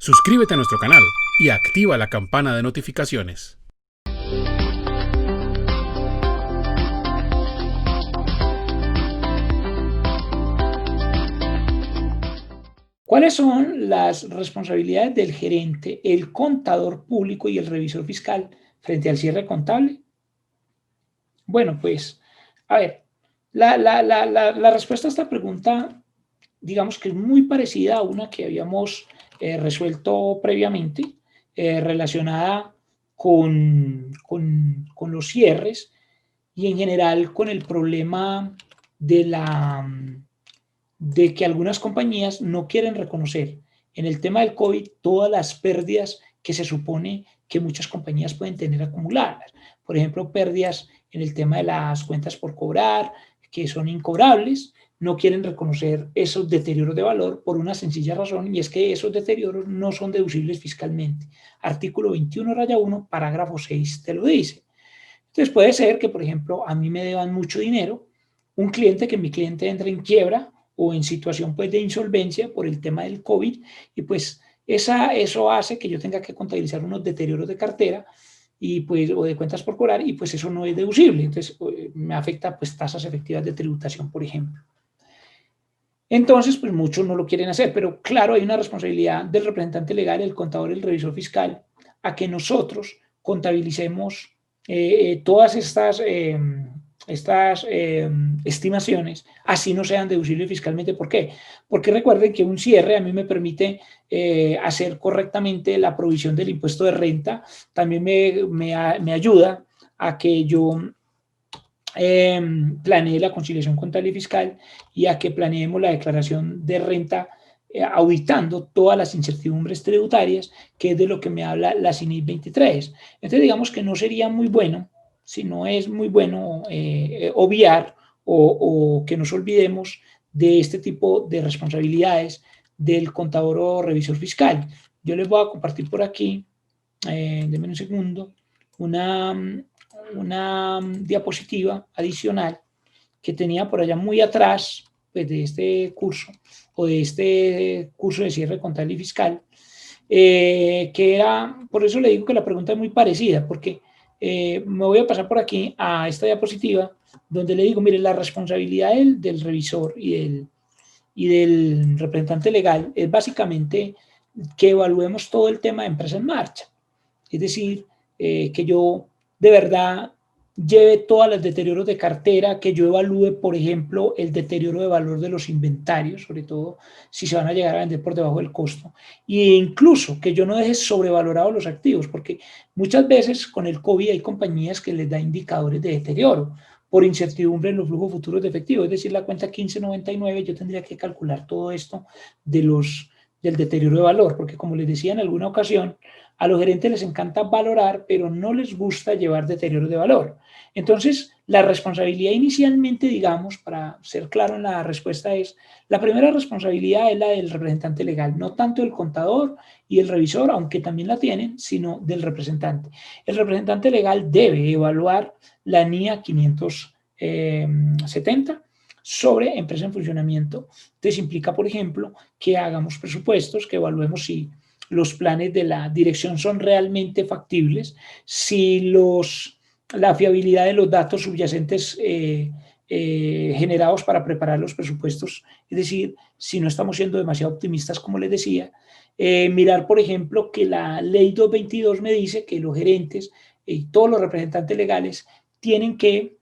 Suscríbete a nuestro canal y activa la campana de notificaciones. ¿Cuáles son las responsabilidades del gerente, el contador público y el revisor fiscal frente al cierre contable? Bueno, pues, a ver, la respuesta a esta pregunta, digamos que es muy parecida a una que habíamos resuelto previamente, relacionada con los cierres y en general con el problema de de que algunas compañías no quieren reconocer en el tema del COVID todas las pérdidas que se supone que muchas compañías pueden tener acumuladas. Por ejemplo, pérdidas en el tema de las cuentas por cobrar, que son incobrables, no quieren reconocer esos deterioros de valor por una sencilla razón, y es que esos deterioros no son deducibles fiscalmente. Artículo 21-1, parágrafo 6 te lo dice. Entonces puede ser que, por ejemplo, a mí me deban mucho dinero, un cliente, que mi cliente entre en quiebra o en situación pues de insolvencia por el tema del COVID, y pues eso hace que yo tenga que contabilizar unos deterioros de cartera y pues, o de cuentas por cobrar, y pues eso no es deducible. Entonces me afecta pues tasas efectivas de tributación, por ejemplo. Entonces, pues muchos no lo quieren hacer, pero claro, hay una responsabilidad del representante legal, el contador, el revisor fiscal, a que nosotros contabilicemos todas estas estimaciones, así no sean deducibles fiscalmente. ¿Por qué? Porque recuerden que un cierre a mí me permite hacer correctamente la provisión del impuesto de renta, también me ayuda a que yo planee la conciliación contable y fiscal, y a que planeemos la declaración de renta auditando todas las incertidumbres tributarias, que es de lo que me habla la CINIC 23. Entonces, digamos que no sería muy bueno, si no es muy bueno, obviar o que nos olvidemos de este tipo de responsabilidades del contador o revisor fiscal. Yo les voy a compartir por aquí, denme un segundo, una, una diapositiva adicional que tenía por allá muy atrás, pues, de este curso, o de este curso de cierre contable y fiscal, que era, por eso le digo que la pregunta es muy parecida, porque me voy a pasar por aquí a esta diapositiva, donde le digo, mire, la responsabilidad del revisor y del representante legal es básicamente que evaluemos todo el tema de empresa en marcha. Es decir, que yo de verdad lleve todos los deterioros de cartera, que yo evalúe, por ejemplo, el deterioro de valor de los inventarios, sobre todo si se van a llegar a vender por debajo del costo, e incluso que yo no deje sobrevalorados los activos, porque muchas veces con el COVID hay compañías que les da indicadores de deterioro por incertidumbre en los flujos futuros de efectivo, es decir, la cuenta 1599, yo tendría que calcular todo esto del deterioro de valor, porque como les decía en alguna ocasión, a los gerentes les encanta valorar, pero no les gusta llevar deterioro de valor. Entonces, la responsabilidad inicialmente, digamos, para ser claro en la respuesta, es, la primera responsabilidad es la del representante legal, no tanto el contador y el revisor, aunque también la tienen, sino del representante. El representante legal debe evaluar la NIA 570 sobre empresa en funcionamiento. Entonces implica, por ejemplo, que hagamos presupuestos, que evaluemos si los planes de la dirección son realmente factibles, si la fiabilidad de los datos subyacentes generados para preparar los presupuestos, es decir, si no estamos siendo demasiado optimistas, como les decía. Mirar, por ejemplo, que la ley 222 me dice que los gerentes y todos los representantes legales tienen que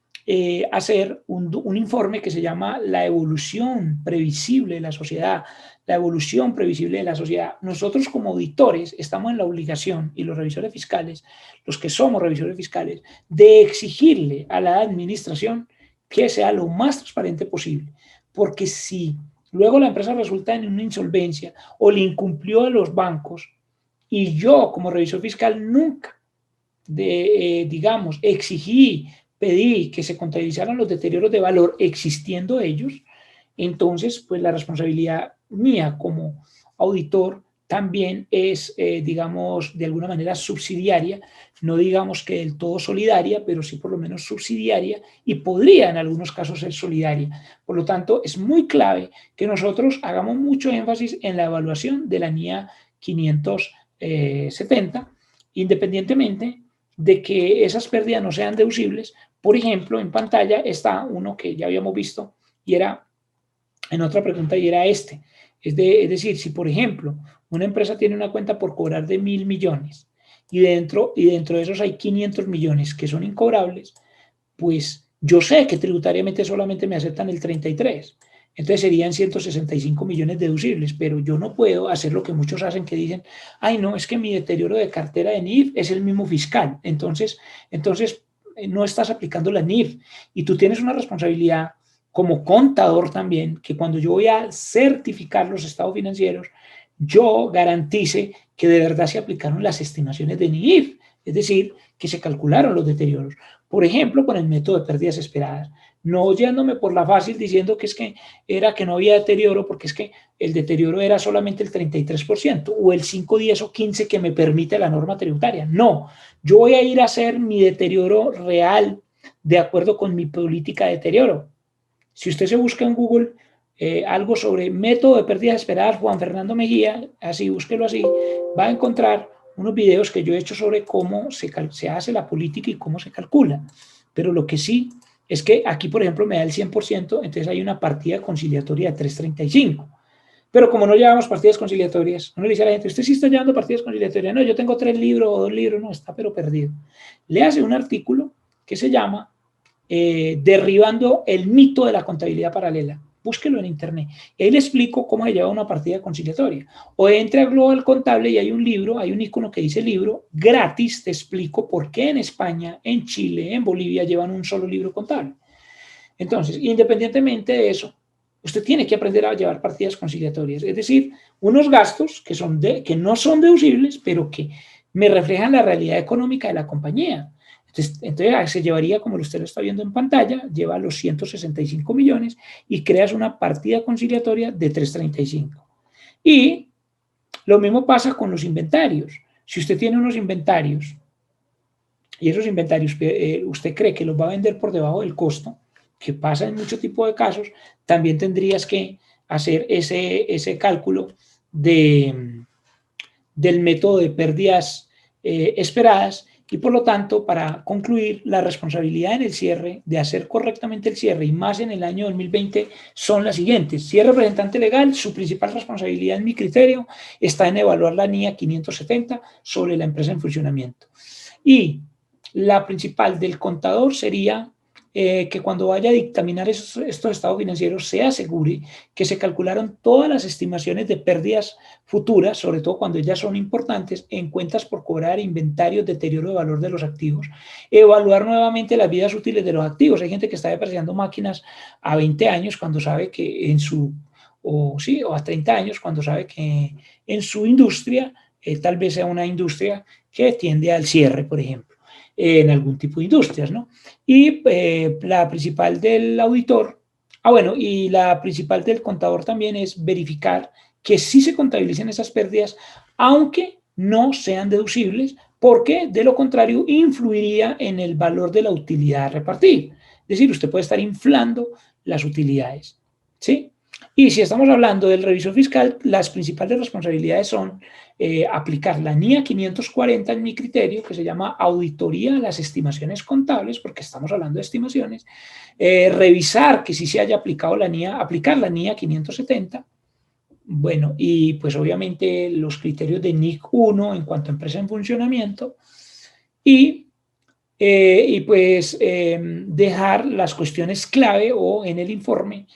hacer un informe que se llama la evolución previsible de la sociedad, la evolución previsible de la sociedad. Nosotros como auditores estamos en la obligación, y los revisores fiscales, los que somos revisores fiscales, de exigirle a la administración que sea lo más transparente posible, porque si luego la empresa resulta en una insolvencia o le incumplió a los bancos, y yo como revisor fiscal nunca, digamos, pedí que se contabilizaran los deterioros de valor existiendo ellos, entonces pues la responsabilidad mía como auditor también es, digamos, de alguna manera subsidiaria, no digamos que del todo solidaria, pero sí por lo menos subsidiaria, y podría en algunos casos ser solidaria. Por lo tanto, es muy clave que nosotros hagamos mucho énfasis en la evaluación de la NIA 570, independientemente de que esas pérdidas no sean deducibles. Por ejemplo, en pantalla está uno que ya habíamos visto y era en otra pregunta y era este. Es decir, si por ejemplo una empresa tiene una cuenta por cobrar de 1.000 millones y dentro de esos hay 500 millones que son incobrables, pues yo sé que tributariamente solamente me aceptan el 33. Entonces serían 165 millones deducibles, pero yo no puedo hacer lo que muchos hacen, que dicen, ay no, es que mi deterioro de cartera de NIF es el mismo fiscal. Entonces no estás aplicando la NIF y tú tienes una responsabilidad como contador también, que cuando yo voy a certificar los estados financieros, yo garantice que de verdad se aplicaron las estimaciones de NIF, es decir, que se calcularon los deterioros. Por ejemplo, con el método de pérdidas esperadas, no yéndome por la fácil diciendo que es que era que no había deterioro, porque es que el deterioro era solamente el 33% o el 5, 10 o 15 que me permite la norma tributaria. No, yo voy a ir a hacer mi deterioro real de acuerdo con mi política de deterioro. Si usted se busca en Google algo sobre método de pérdidas esperadas, Juan Fernando Mejía, así, búsquelo así, va a encontrar unos videos que yo he hecho sobre cómo se hace la política y cómo se calcula. Pero lo que sí es que aquí, por ejemplo, me da el 100%, entonces hay una partida conciliatoria de 335. Pero como no llevamos partidas conciliatorias, uno le dice a la gente, ¿usted sí está llevando partidas conciliatorias? No, yo tengo 3 libros o 2 libros, no, está pero perdido. Le hace un artículo que se llama Derribando el mito de la contabilidad paralela. Búsquelo en internet. Y ahí le explico cómo se lleva una partida conciliatoria. O entre a Global Contable y hay un libro, hay un icono que dice libro, gratis te explico por qué en España, en Chile, en Bolivia llevan un solo libro contable. Entonces, independientemente de eso, usted tiene que aprender a llevar partidas conciliatorias. Es decir, unos gastos que no son deducibles, pero que me reflejan la realidad económica de la compañía. Entonces se llevaría, como usted lo está viendo en pantalla, lleva los 165 millones y creas una partida conciliatoria de 335. Y lo mismo pasa con los inventarios. Si usted tiene unos inventarios y esos inventarios usted cree que los va a vender por debajo del costo, que pasa en mucho tipo de casos, también tendrías que hacer ese cálculo del método de pérdidas esperadas. Y por lo tanto, para concluir, la responsabilidad en el cierre, de hacer correctamente el cierre, y más en el año 2020, son las siguientes. Si es representante legal, su principal responsabilidad, en mi criterio, está en evaluar la NIA 570 sobre la empresa en funcionamiento. Y la principal del contador sería que cuando vaya a dictaminar estos estados financieros se asegure que se calcularon todas las estimaciones de pérdidas futuras, sobre todo cuando ellas son importantes, en cuentas por cobrar, inventarios, deterioro de valor de los activos, evaluar nuevamente las vidas útiles de los activos. Hay gente que está depreciando máquinas a 20 años cuando sabe que o a 30 años cuando sabe que en su industria tal vez sea una industria que tiende al cierre, por ejemplo, en algún tipo de industrias, ¿no? Y la principal del auditor, y la principal del contador también es verificar que sí se contabilicen esas pérdidas, aunque no sean deducibles, porque de lo contrario influiría en el valor de la utilidad a repartir. Es decir, usted puede estar inflando las utilidades, ¿sí? Y si estamos hablando del revisor fiscal, las principales responsabilidades son aplicar la NIA 540 en mi criterio, que se llama auditoría a las estimaciones contables, porque estamos hablando de estimaciones, revisar que sí se haya aplicado aplicar la NIA 570, bueno, y pues obviamente los criterios de NIC 1 en cuanto a empresa en funcionamiento, y dejar las cuestiones clave o en el informe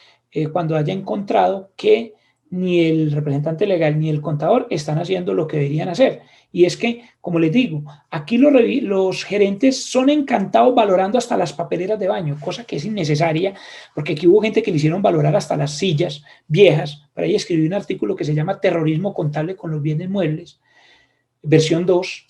cuando haya encontrado que ni el representante legal ni el contador están haciendo lo que deberían hacer. Y es que, como les digo, aquí los gerentes son encantados valorando hasta las papeleras de baño, cosa que es innecesaria, porque aquí hubo gente que le hicieron valorar hasta las sillas viejas. Para ahí escribí un artículo que se llama Terrorismo contable con los bienes muebles, versión 2.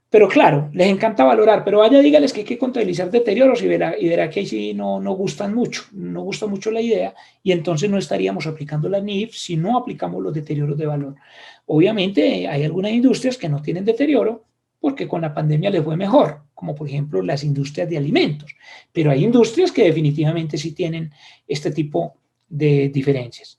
Pero claro, les encanta valorar, pero vaya, dígales que hay que contabilizar deterioros y verá que ahí sí no gustan mucho, no gusta mucho la idea, y entonces no estaríamos aplicando la NIF si no aplicamos los deterioros de valor. Obviamente hay algunas industrias que no tienen deterioro porque con la pandemia les fue mejor, como por ejemplo las industrias de alimentos, pero hay industrias que definitivamente sí tienen este tipo de diferencias.